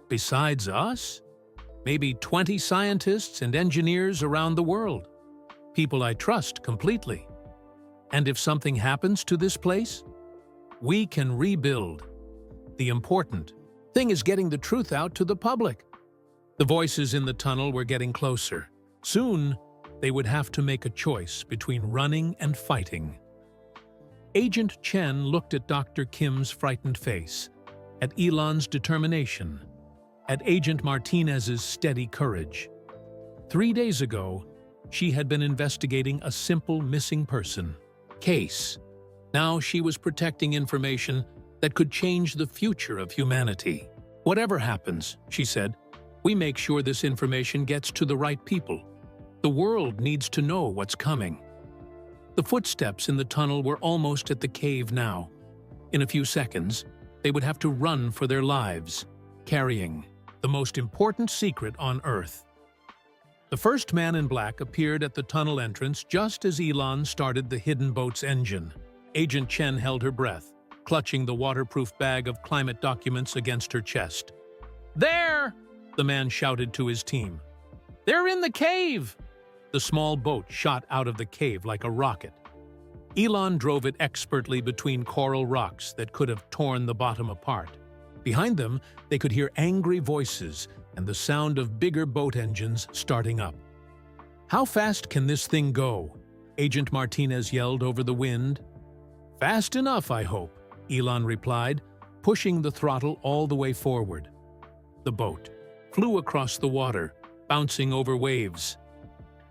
[SPEAKER 1] Besides us? Maybe 20 scientists and engineers around the world. People I trust completely. And if something happens to this place, we can rebuild. The important thing is getting the truth out to the public. The voices in the tunnel were getting closer. Soon, they would have to make a choice between running and fighting. Agent Chen looked at Dr. Kim's frightened face, at Elon's determination, at Agent Martinez's steady courage. 3 days ago, she had been investigating a simple missing person case. Now she was protecting information that could change the future of humanity. Whatever happens, she said, we make sure this information gets to the right people. The world needs to know what's coming. The footsteps in the tunnel were almost at the cave now. In a few seconds, they would have to run for their lives, carrying the most important secret on Earth. The first man in black appeared at the tunnel entrance just as Elon started the hidden boat's engine. Agent Chen held her breath, clutching the waterproof bag of climate documents against her chest. There! The man shouted to his team. They're in the cave! The small boat shot out of the cave like a rocket. Elon drove it expertly between coral rocks that could have torn the bottom apart. Behind them, they could hear angry voices and the sound of bigger boat engines starting up. How fast can this thing go? Agent Martinez yelled over the wind. Fast enough, I hope, Elon replied, pushing the throttle all the way forward. The boat flew across the water, bouncing over waves.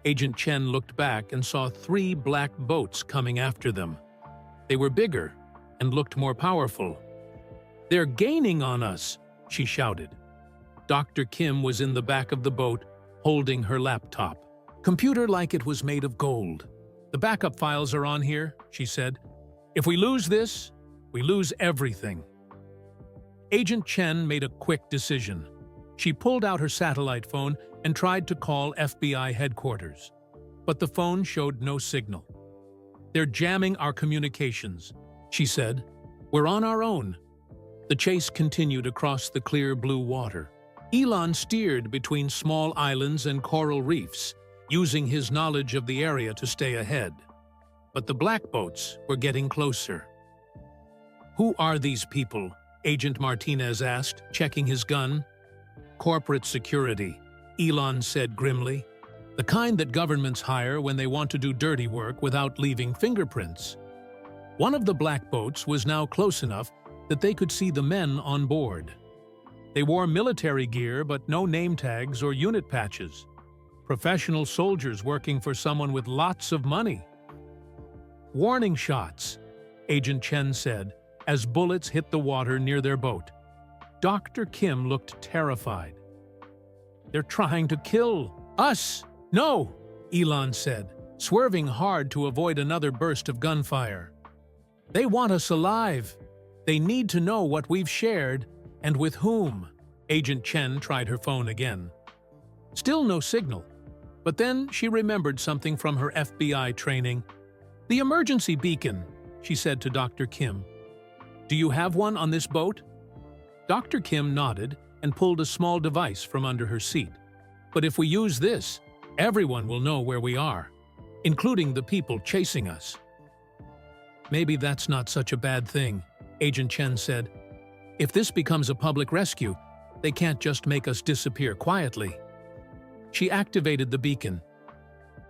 [SPEAKER 1] Agent Chen looked back and saw 3 black boats coming after them. They were bigger and looked more powerful. They're gaining on us, she shouted. Dr. Kim was in the back of the boat, holding her laptop. Computer like it was made of gold. The backup files are on here, she said. If we lose this, we lose everything. Agent Chen made a quick decision. She pulled out her satellite phone and tried to call FBI headquarters. But the phone showed no signal. They're jamming our communications, she said. We're on our own. The chase continued across the clear blue water. Elon steered between small islands and coral reefs, using his knowledge of the area to stay ahead. But the black boats were getting closer. Who are these people? Agent Martinez asked, checking his gun. Corporate security, Elon said grimly. The kind that governments hire when they want to do dirty work without leaving fingerprints. One of the black boats was now close enough that they could see the men on board. They wore military gear but no name tags or unit patches. Professional soldiers working for someone with lots of money. Warning shots, Agent Chen said, as bullets hit the water near their boat. Dr. Kim looked terrified. They're trying to kill us. No, Elon said, swerving hard to avoid another burst of gunfire. They want us alive. They need to know what we've shared and with whom. Agent Chen tried her phone again. Still no signal. But then she remembered something from her FBI training. The emergency beacon, she said to Dr. Kim. Do you have one on this boat? Dr. Kim nodded and pulled a small device from under her seat. But if we use this, everyone will know where we are, including the people chasing us. Maybe that's not such a bad thing, Agent Chen said. If this becomes a public rescue, they can't just make us disappear quietly. She activated the beacon.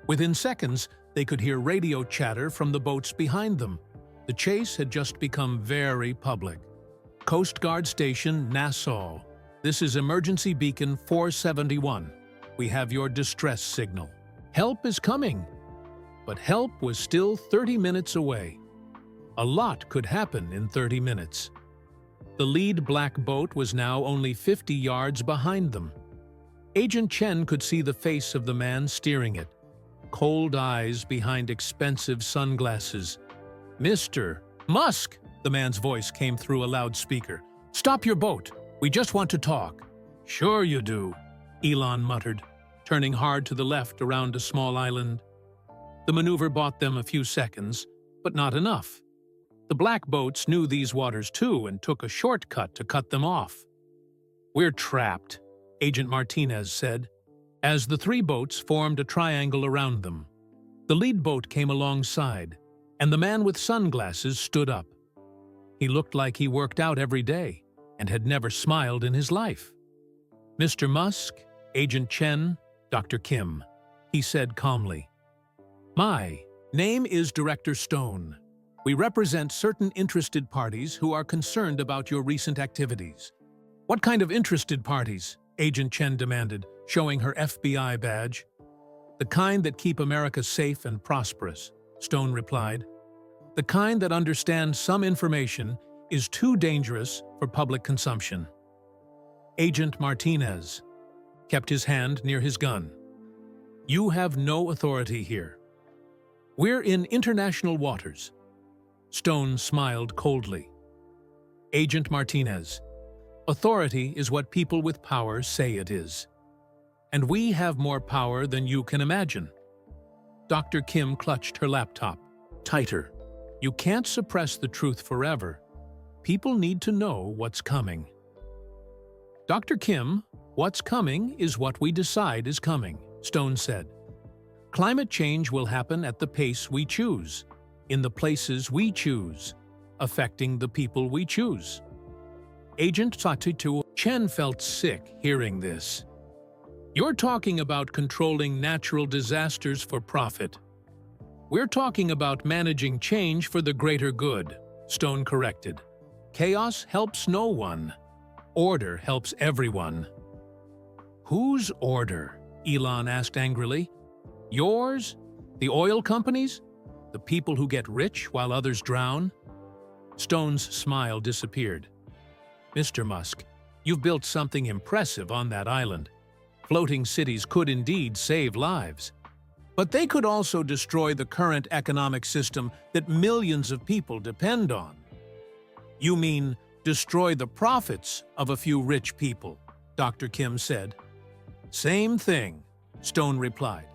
[SPEAKER 1] Within seconds, they could hear radio chatter from the boats behind them. The chase had just become very public. Coast Guard Station, Nassau. This is Emergency Beacon 471. We have your distress signal. Help is coming. But help was still 30 minutes away. A lot could happen in 30 minutes. The lead black boat was now only 50 yards behind them. Agent Chen could see the face of the man steering it. Cold eyes behind expensive sunglasses. "Mr. Musk!" the man's voice came through a loudspeaker. "Stop your boat! We just want to talk." "Sure you do," Elon muttered, turning hard to the left around a small island. The maneuver bought them a few seconds, but not enough. The black boats knew these waters too and took a shortcut to cut them off. "We're trapped," Agent Martinez said, as the three boats formed a triangle around them. The lead boat came alongside, and the man with sunglasses stood up. He looked like he worked out every day and had never smiled in his life. "Mr. Musk, Agent Chen, Dr. Kim," he said calmly. "My name is Director Stone. We represent certain interested parties who are concerned about your recent activities." "What kind of interested parties?" Agent Chen demanded, showing her FBI badge. "The kind that keep America safe and prosperous," Stone replied. "The kind that understands some information is too dangerous for public consumption." Agent Martinez kept his hand near his gun. "You have no authority here. We're in international waters." Stone smiled coldly. "Agent Martinez, authority is what people with power say it is. And we have more power than you can imagine." Dr. Kim clutched her laptop tighter. "You can't suppress the truth forever. People need to know what's coming." "Dr. Kim, what's coming is what we decide is coming," Stone said. "Climate change will happen at the pace we choose, in the places we choose, affecting the people we choose." Agent Tatitu Chen felt sick hearing this. "You're talking about controlling natural disasters for profit. We're talking about managing change for the greater good," Stone corrected. "Chaos helps no one. Order helps everyone." "Whose order?" Elon asked angrily. "Yours? The oil companies? The people who get rich while others drown?" Stone's smile disappeared. "Mr. Musk, you've built something impressive on that island. Floating cities could indeed save lives. But they could also destroy the current economic system that millions of people depend on." "You mean destroy the profits of a few rich people," Dr. Kim said. "Same thing," Stone replied.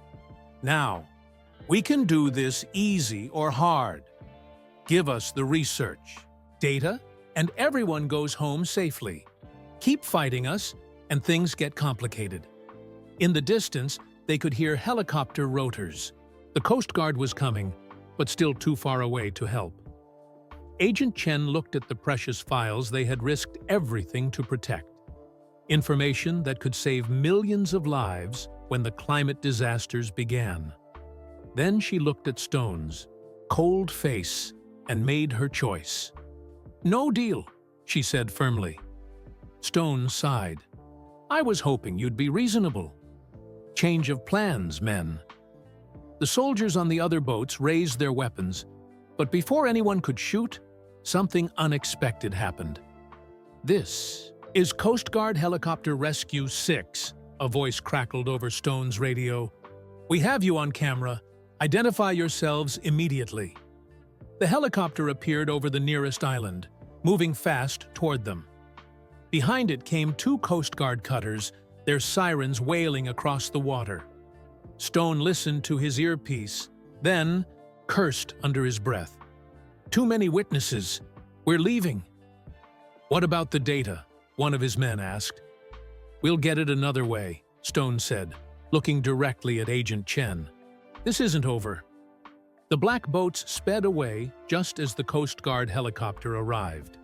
[SPEAKER 1] "Now, we can do this easy or hard. Give us the research, data, and everyone goes home safely. Keep fighting us, and things get complicated." In the distance, they could hear helicopter rotors. The Coast Guard was coming, but still too far away to help. Agent Chen looked at the precious files they had risked everything to protect. Information that could save millions of lives when the climate disasters began. Then she looked at Stone's cold face and made her choice. "No deal," she said firmly. Stone sighed. "I was hoping you'd be reasonable." Change of plans, men. The soldiers on the other boats raised their weapons, but before anyone could shoot, something unexpected happened. "This is Coast Guard Helicopter Rescue 6, a voice crackled over Stone's radio. "We have you on camera. Identify yourselves immediately." The helicopter appeared over the nearest island, moving fast toward them. Behind it came two Coast Guard cutters, their sirens wailing across the water. Stone listened to his earpiece, then cursed under his breath. "Too many witnesses. We're leaving." "What about the data?" one of his men asked. "We'll get it another way," Stone said, looking directly at Agent Chen. "This isn't over." The black boats sped away just as the Coast Guard helicopter arrived.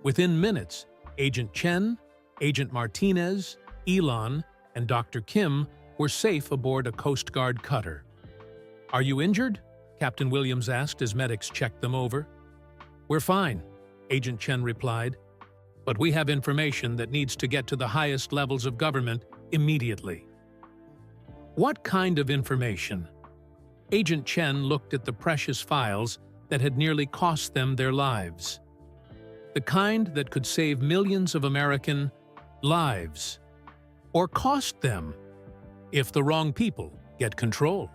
[SPEAKER 1] Within minutes, Agent Chen, Agent Martinez, Elon, and Dr. Kim were safe aboard a Coast Guard cutter. "Are you injured?" Captain Williams asked as medics checked them over. "We're fine," Agent Chen replied, "but we have information that needs to get to the highest levels of government immediately." "What kind of information?" Agent Chen looked at the precious files that had nearly cost them their lives. The kind that could save millions of American lives, or cost them, if the wrong people get control.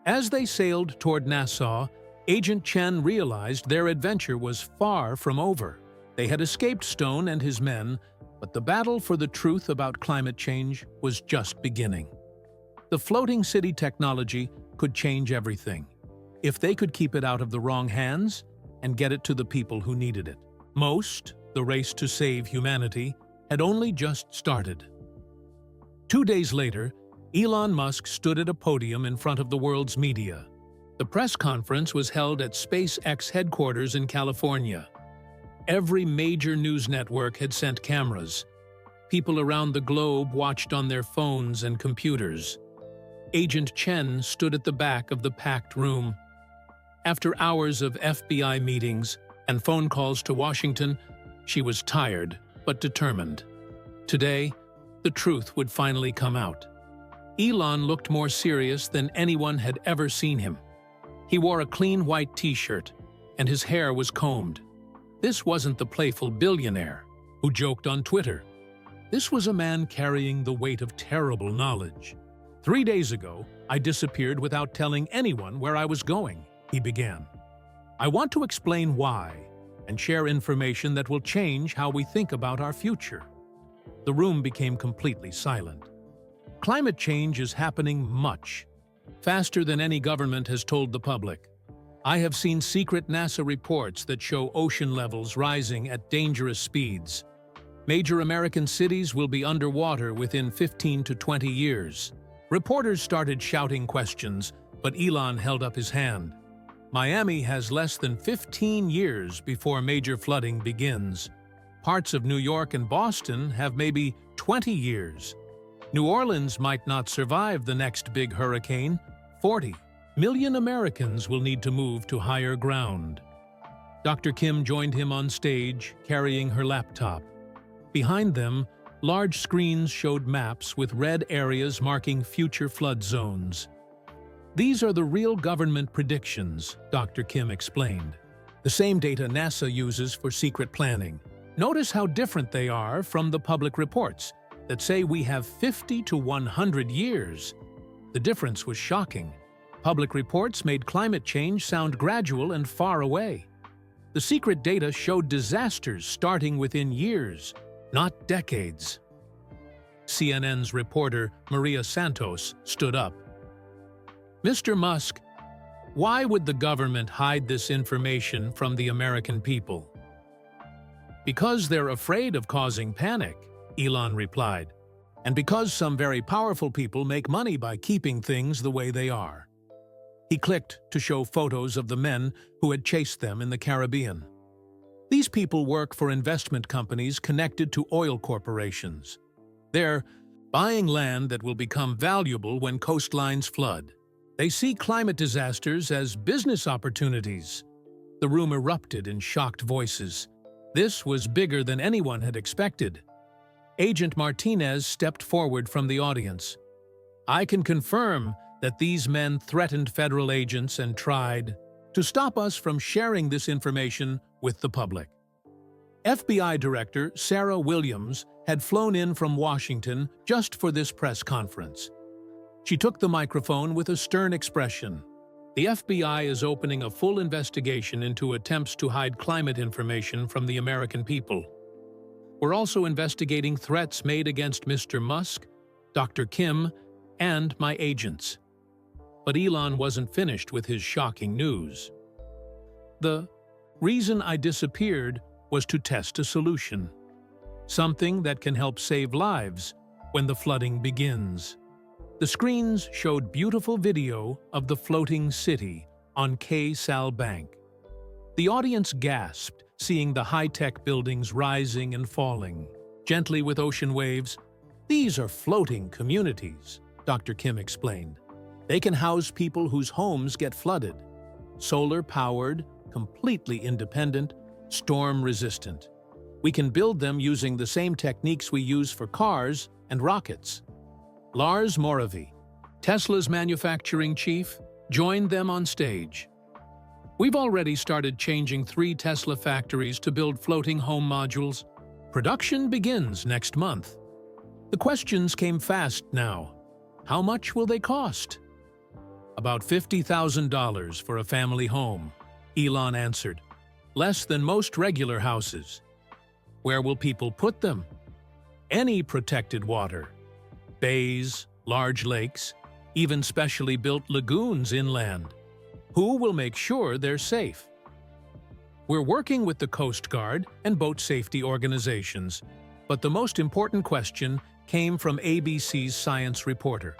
[SPEAKER 1] As they sailed toward Nassau, Agent Chen realized their adventure was far from over. They had escaped Stone and his men, but the battle for the truth about climate change was just beginning. The floating city technology could change everything, if they could keep it out of the wrong hands and get it to the people who needed it. The race to save humanity, had only just started. 2 days later, Elon Musk stood at a podium in front of the world's media. The press conference was held at SpaceX headquarters in California. Every major news network had sent cameras. People around the globe watched on their phones and computers. Agent Chen stood at the back of the packed room. After hours of FBI meetings and phone calls to Washington, she was tired but determined. Today, the truth would finally come out. Elon looked more serious than anyone had ever seen him. He wore a clean white t-shirt, and his hair was combed. This wasn't the playful billionaire who joked on Twitter. This was a man carrying the weight of terrible knowledge. 3 days ago, I disappeared without telling anyone where I was going, he began. I want to explain why and share information that will change how we think about our future. The room became completely silent. Climate change is happening much faster than any government has told the public. I have seen secret NASA reports that show ocean levels rising at dangerous speeds. Major American cities will be underwater within 15 to 20 years. Reporters started shouting questions, but Elon held up his hand. Miami has less than 15 years before major flooding begins. Parts of New York and Boston have maybe 20 years. New Orleans might not survive the next big hurricane. 40 million Americans will need to move to higher ground. Dr. Kim joined him on stage, carrying her laptop. Behind them, large screens showed maps with red areas marking future flood zones. These are the real government predictions, Dr. Kim explained. The same data NASA uses for secret planning. Notice how different they are from the public reports that say we have 50 to 100 years. The difference was shocking. Public reports made climate change sound gradual and far away. The secret data showed disasters starting within years, not decades. CNN's reporter Maria Santos stood up. Mr. Musk, why would the government hide this information from the American people? Because they're afraid of causing panic, Elon replied, and because some very powerful people make money by keeping things the way they are. He clicked to show photos of the men who had chased them in the Caribbean. These people work for investment companies connected to oil corporations. They're buying land that will become valuable when coastlines flood. They see climate disasters as business opportunities. The room erupted in shocked voices. This was bigger than anyone had expected. Agent Martinez stepped forward from the audience. I can confirm that these men threatened federal agents and tried to stop us from sharing this information with the public. FBI Director Sarah Williams had flown in from Washington just for this press conference. She took the microphone with a stern expression. The FBI is opening a full investigation into attempts to hide climate information from the American people. We're also investigating threats made against Mr. Musk, Dr. Kim, and my agents. But Elon wasn't finished with his shocking news. The reason I disappeared was to test a solution. Something that can help save lives when the flooding begins. The screens showed beautiful video of the floating city on Sal Bank. The audience gasped, seeing the high-tech buildings rising and falling, gently with ocean waves. "These are floating communities," Dr. Kim explained. "They can house people whose homes get flooded. Solar-powered, completely independent, storm-resistant. We can build them using the same techniques we use for cars and rockets." Lars Moravy, Tesla's manufacturing chief, joined them on stage. "We've already started changing 3 Tesla factories to build floating home modules. Production begins next month." The questions came fast now. How much will they cost? "About $50,000 for a family home," Elon answered. "Less than most regular houses." "Where will people put them?" "Any protected water. Bays, large lakes, even specially built lagoons inland. Who will make sure they're safe?" "We're working with the Coast Guard and boat safety organizations, but the most important question came from ABC's science reporter.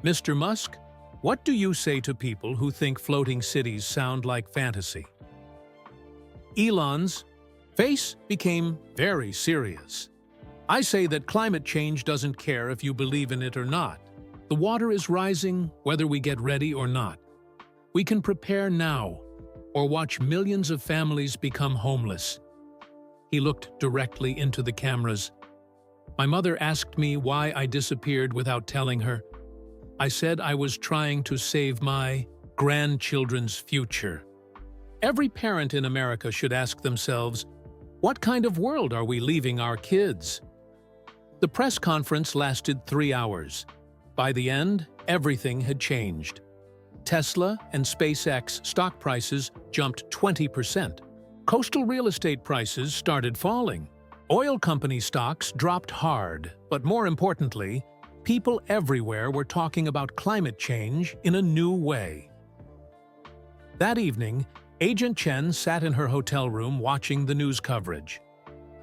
[SPEAKER 1] Mr. Musk, what do you say to people who think floating cities sound like fantasy?" Elon's face became very serious. "I say that climate change doesn't care if you believe in it or not. The water is rising whether we get ready or not. We can prepare now, or watch millions of families become homeless." He looked directly into the cameras. "My mother asked me why I disappeared without telling her. I said I was trying to save my grandchildren's future. Every parent in America should ask themselves, what kind of world are we leaving our kids?" The press conference lasted 3 hours. By the end, everything had changed. Tesla and SpaceX stock prices jumped 20%. Coastal real estate prices started falling. Oil company stocks dropped hard, but more importantly, people everywhere were talking about climate change in a new way. That evening, Agent Chen sat in her hotel room watching the news coverage.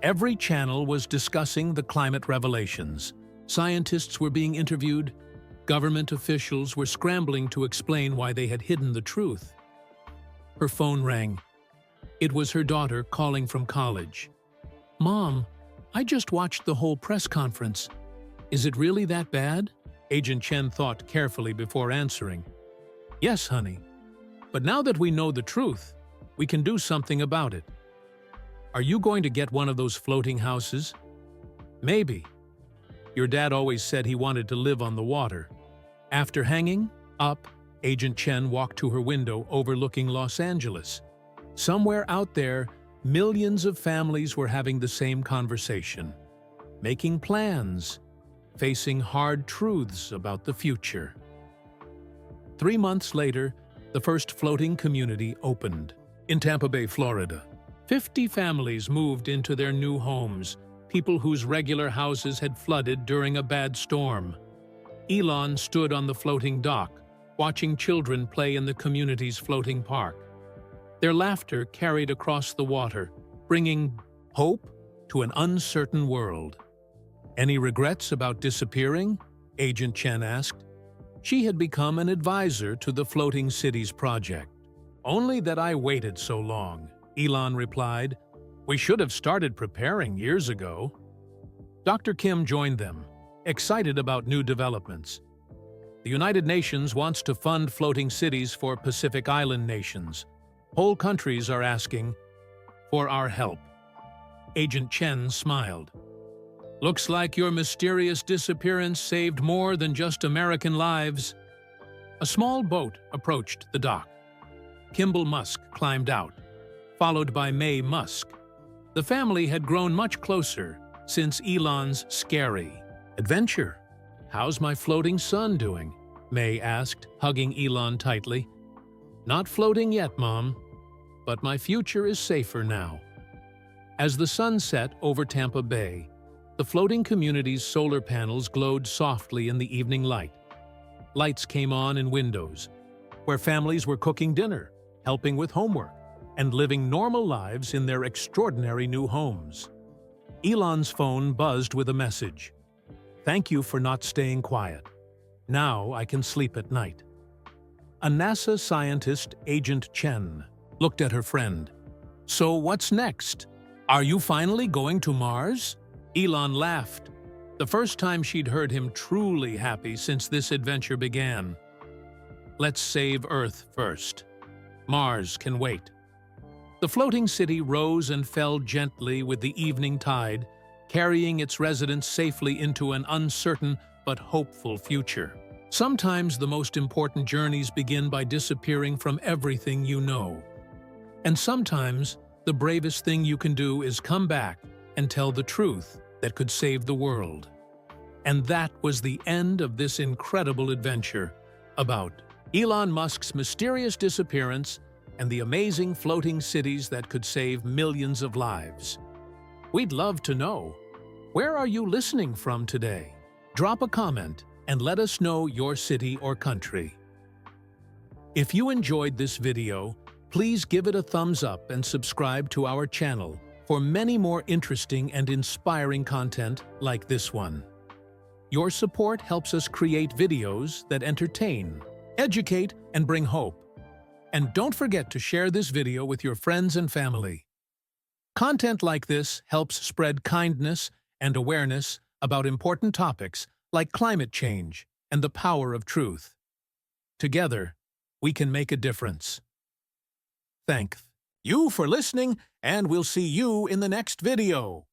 [SPEAKER 1] Every channel was discussing the climate revelations. Scientists were being interviewed. Government officials were scrambling to explain why they had hidden the truth. Her phone rang. It was her daughter calling from college. "Mom, I just watched the whole press conference. Is it really that bad?" Agent Chen thought carefully before answering. "Yes, honey. But now that we know the truth, we can do something about it." "Are you going to get one of those floating houses?" "Maybe. Your dad always said he wanted to live on the water." After hanging up, Agent Chen walked to her window overlooking Los Angeles. Somewhere out there, millions of families were having the same conversation, making plans, facing hard truths about the future. 3 months later, the first floating community opened. In Tampa Bay, Florida, 50 families moved into their new homes, people whose regular houses had flooded during a bad storm. Elon stood on the floating dock, watching children play in the community's floating park. Their laughter carried across the water, bringing hope to an uncertain world. "Any regrets about disappearing?" Agent Chen asked. She had become an advisor to the Floating Cities project. "Only that I waited so long," Elon replied. "We should have started preparing years ago." Dr. Kim joined them, excited about new developments. The United Nations wants to fund floating cities for Pacific Island nations. Whole countries are asking for our help. Agent Chen smiled. "Looks like your mysterious disappearance saved more than just American lives." A small boat approached the dock. Kimball Musk climbed out, followed by May Musk. The family had grown much closer since Elon's scary adventure. "How's my floating son doing?" May asked, hugging Elon tightly. "Not floating yet, Mom, but my future is safer now." As the sun set over Tampa Bay, the floating community's solar panels glowed softly in the evening light. Lights came on in windows, where families were cooking dinner, helping with homework, and living normal lives in their extraordinary new homes. Elon's phone buzzed with a message. Thank you for not staying quiet. Now I can sleep at night." A NASA scientist, Agent Chen, looked at her friend. "So what's next? Are you finally going to Mars?" Elon laughed, the first time she'd heard him truly happy since this adventure began. "Let's save Earth first. Mars can wait." The floating city rose and fell gently with the evening tide, carrying its residents safely into an uncertain but hopeful future. Sometimes the most important journeys begin by disappearing from everything you know. And sometimes the bravest thing you can do is come back and tell the truth that could save the world. And that was the end of this incredible adventure about Elon Musk's mysterious disappearance and the amazing floating cities that could save millions of lives. We'd love to know, where are you listening from today? Drop a comment and let us know your city or country. If you enjoyed this video, please give it a thumbs up and subscribe to our channel for many more interesting and inspiring content like this one. Your support helps us create videos that entertain, educate, and bring hope. And don't forget to share this video with your friends and family. Content like this helps spread kindness and awareness about important topics like climate change and the power of truth. Together, we can make a difference. Thank you for listening, and we'll see you in the next video.